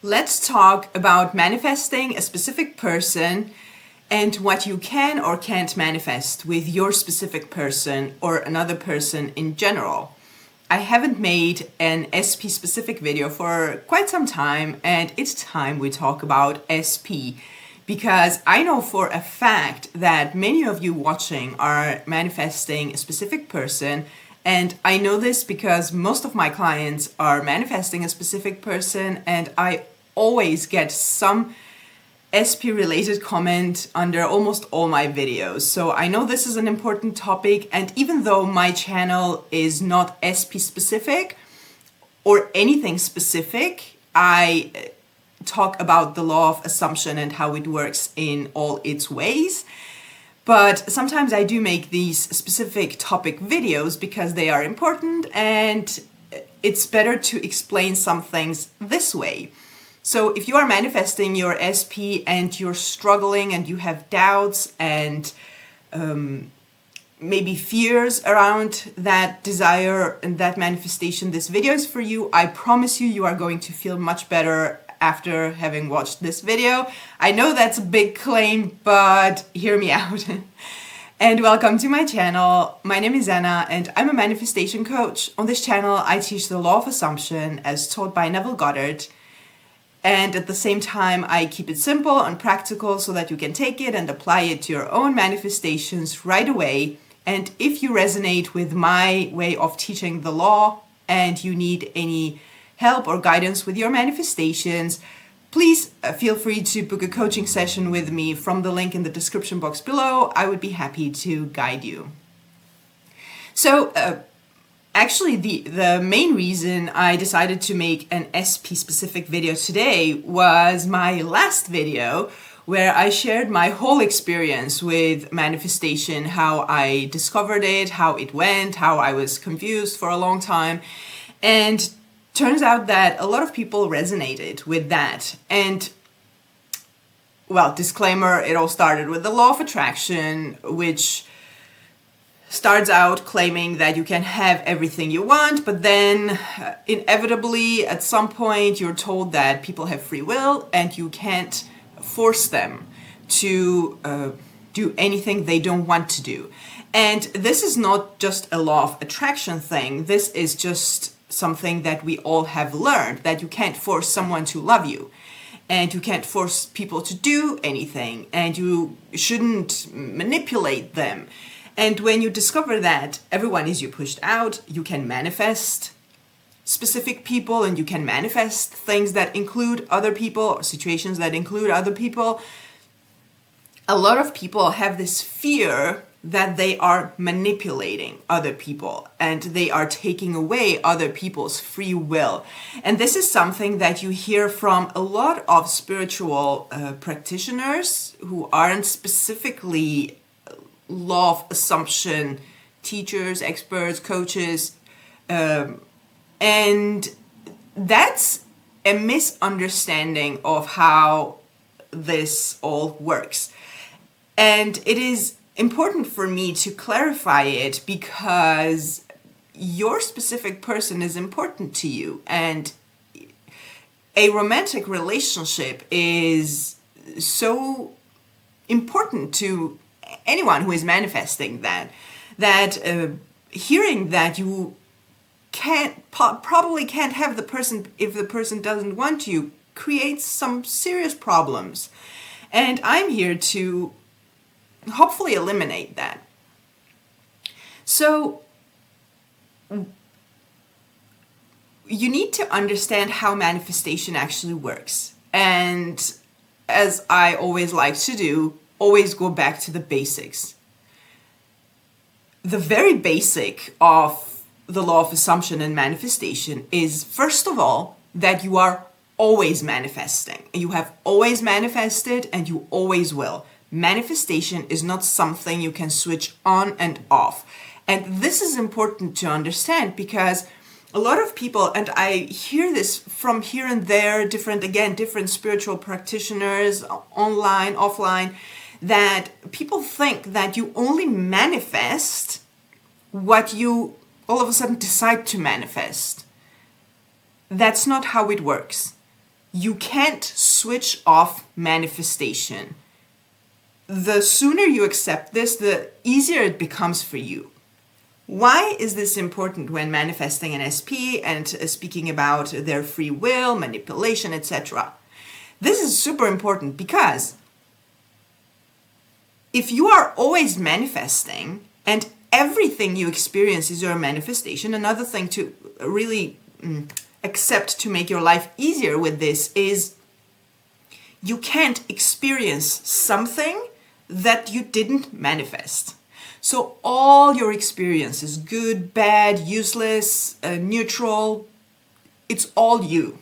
Let's talk about manifesting a specific person and what you can or can't manifest with your specific person or another person in general. I haven't made an SP specific video for quite some time, and it's time we talk about SP because I know for a fact that many of you watching are manifesting a specific person. And I know this because most of my clients are manifesting a specific person, and I always get some SP related comment under almost all my videos. So I know this is an important topic, and even though my channel is not SP specific or anything specific, I talk about the law of assumption and how it works in all its ways. But sometimes I do make these specific topic videos because they are important and it's better to explain some things this way. So if you are manifesting your SP and you're struggling and you have doubts and maybe fears around that desire and that manifestation, this video is for you. I promise you, you are going to feel much better after having watched this video. I know that's a big claim, but hear me out. And welcome to my channel. My name is Anna and I'm a manifestation coach. On this channel, I teach the law of assumption as taught by Neville Goddard. And at the same time, I keep it simple and practical so that you can take it and apply it to your own manifestations right away. And if you resonate with my way of teaching the law and you need any help or guidance with your manifestations, please feel free to book a coaching session with me from the link in the description box below. I would be happy to guide you. So actually the main reason I decided to make an SP specific video today was my last video where I shared my whole experience with manifestation, how I discovered it, how it went, how I was confused for a long time. And turns out that a lot of people resonated with that. And well, disclaimer, it all started with the law of attraction, which starts out claiming that you can have everything you want, but then inevitably at some point you're told that people have free will and you can't force them to do anything they don't want to do. And this is not just a law of attraction thing. This is just something that we all have learned, that you can't force someone to love you and you can't force people to do anything and you shouldn't manipulate them. And when you discover that everyone is you pushed out, you can manifest specific people and you can manifest things that include other people or situations that include other people. A lot of people have this fear that they are manipulating other people and they are taking away other people's free will. And this is something that you hear from a lot of spiritual practitioners who aren't specifically law of assumption teachers, experts, coaches. And that's a misunderstanding of how this all works. And it is important for me to clarify it because your specific person is important to you, and a romantic relationship is so important to anyone who is manifesting that hearing that you probably can't have the person if the person doesn't want you creates some serious problems. And I'm here to hopefully eliminate that. So you need to understand how manifestation actually works. And as I always like to do, always go back to the basics. The very basic of the law of assumption and manifestation is, first of all, that you are always manifesting. You have always manifested and you always will. Manifestation is not something you can switch on and off. And this is important to understand because a lot of people, and I hear this from here and there, different spiritual practitioners, online, offline, that people think that you only manifest what you all of a sudden decide to manifest. That's not how it works. You can't switch off manifestation. The sooner you accept this, the easier it becomes for you. Why is this important when manifesting an SP and speaking about their free will, manipulation, etc.? This is super important because if you are always manifesting and everything you experience is your manifestation, another thing to really accept to make your life easier with this is you can't experience something that you didn't manifest. So all your experiences, good, bad, useless, neutral, it's all you.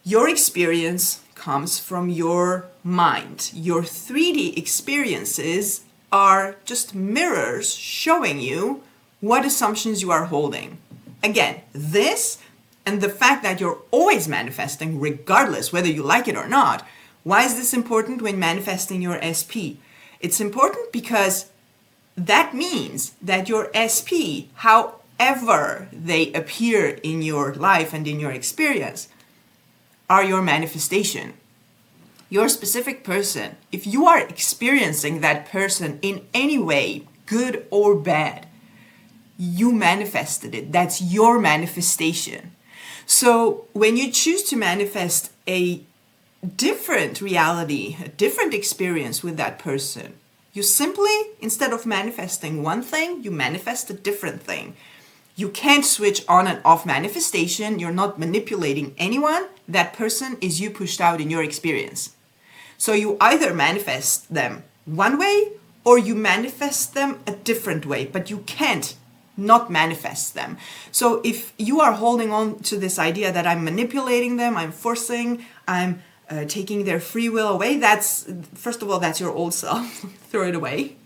Your experience comes from your mind. Your 3D experiences are just mirrors showing you what assumptions you are holding. Again, this and the fact that you're always manifesting, regardless whether you like it or not. Why is this important when manifesting your SP? It's important because that means that your SP, however they appear in your life and in your experience, are your manifestation. Your specific person, if you are experiencing that person in any way, good or bad, you manifested it. That's your manifestation. So when you choose to manifest a different reality, a different experience with that person, you simply, instead of manifesting one thing, you manifest a different thing. You can't switch on and off manifestation. You're not manipulating anyone. That person is you pushed out in your experience. So you either manifest them one way or you manifest them a different way, but you can't not manifest them. So if you are holding on to this idea that I'm manipulating them, I'm forcing, I'm taking their free will away, that's, first of all, that's your old self. Throw it away.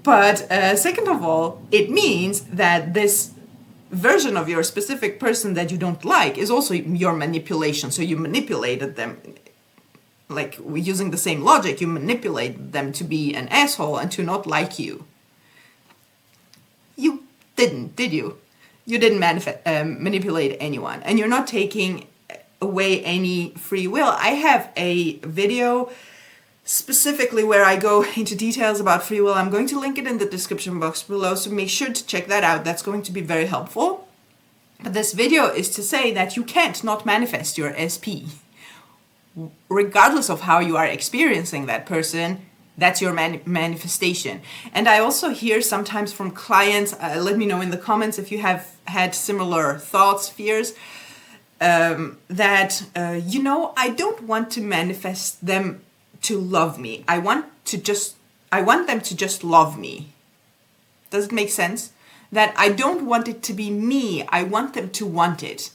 But second of all, it means that this version of your specific person that you don't like is also your manipulation. So you manipulated them, like using the same logic, you manipulate them to be an asshole and to not like you. You didn't, did you? You didn't manipulate anyone, and you're not taking away any free will. I have a video specifically where I go into details about free will. I'm going to link it in the description box below, so make sure to check that out. That's going to be very helpful. But this video is to say that you can't not manifest your SP. Regardless of how you are experiencing that person, that's your manifestation. And I also hear sometimes from clients, let me know in the comments if you have had similar thoughts, fears, that, I don't want to manifest them to love me. I want them to just love me. Does it make sense? That I don't want it to be me. I want them to want it.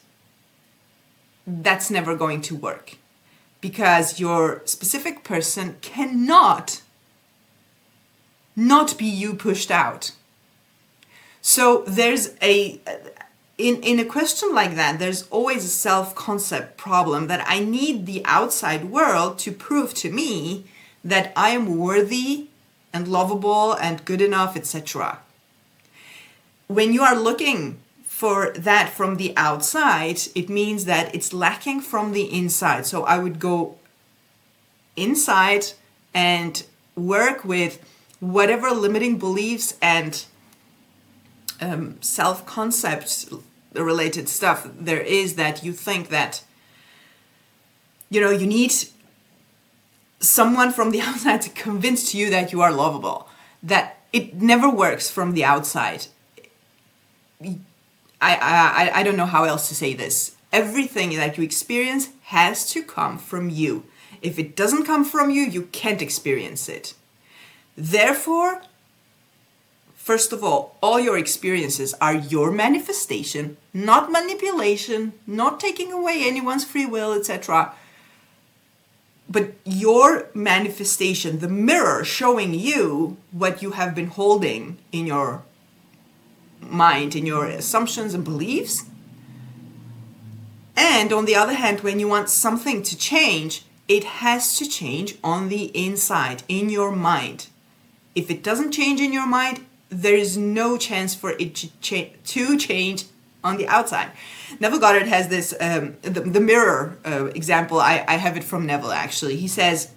That's never going to work because your specific person cannot not be you pushed out. So there's in a question like that, there's always a self-concept problem that I need the outside world to prove to me that I am worthy and lovable and good enough, etc. When you are looking for that from the outside, it means that it's lacking from the inside. So I would go inside and work with whatever limiting beliefs and self-concepts related stuff there is that you think that, you need someone from the outside to convince you that you are lovable. That it never works from the outside. I don't know how else to say this. Everything that you experience has to come from you. If it doesn't come from you, you can't experience it. Therefore, first of all your experiences are your manifestation, not manipulation, not taking away anyone's free will, etc. But your manifestation, the mirror showing you what you have been holding in your mind, in your assumptions and beliefs. And on the other hand, when you want something to change, it has to change on the inside, in your mind. If it doesn't change in your mind, there is no chance for it to change on the outside. Neville Goddard has this, the mirror example, I have it from Neville actually. He says,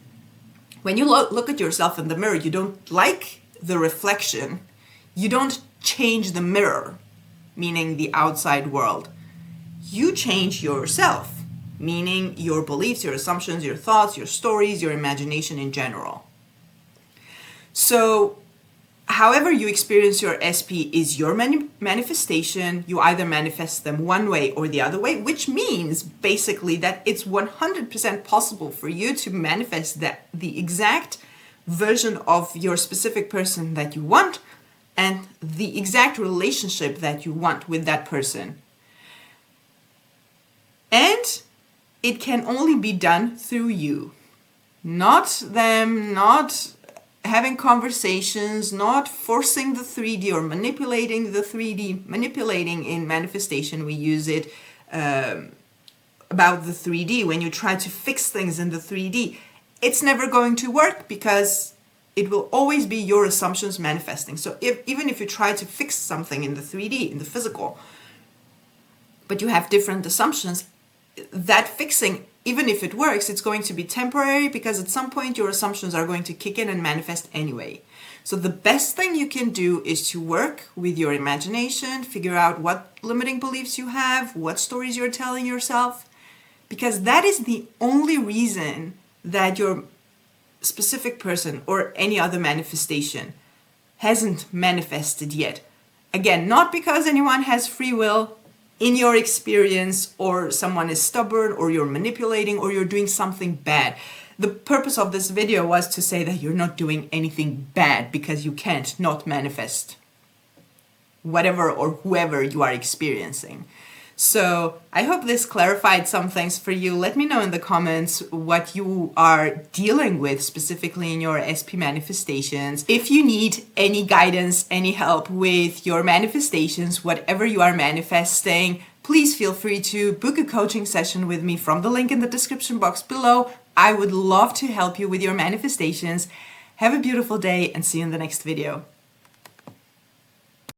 when you look at yourself in the mirror, you don't like the reflection, you don't change the mirror, meaning the outside world. You change yourself, meaning your beliefs, your assumptions, your thoughts, your stories, your imagination in general. So, however you experience your SP is your manifestation. You either manifest them one way or the other way, which means basically that it's 100% possible for you to manifest the exact version of your specific person that you want and the exact relationship that you want with that person. And it can only be done through you, not them, not having conversations, not forcing the 3D or manipulating the 3D. Manipulating in manifestation, we use it about the 3D. When you try to fix things in the 3D, it's never going to work because it will always be your assumptions manifesting. So even if you try to fix something in the 3D, in the physical, but you have different assumptions, that fixing, even if it works, it's going to be temporary because at some point your assumptions are going to kick in and manifest anyway. So the best thing you can do is to work with your imagination, figure out what limiting beliefs you have, what stories you're telling yourself, because that is the only reason that your specific person or any other manifestation hasn't manifested yet. Again, not because anyone has free will in your experience, or someone is stubborn, or you're manipulating, or you're doing something bad. The purpose of this video was to say that you're not doing anything bad because you can't not manifest whatever or whoever you are experiencing. So I hope this clarified some things for you. Let me know in the comments what you are dealing with specifically in your SP manifestations. If you need any guidance, any help with your manifestations, whatever you are manifesting, please feel free to book a coaching session with me from the link in the description box below. I would love to help you with your manifestations. Have a beautiful day and see you in the next video.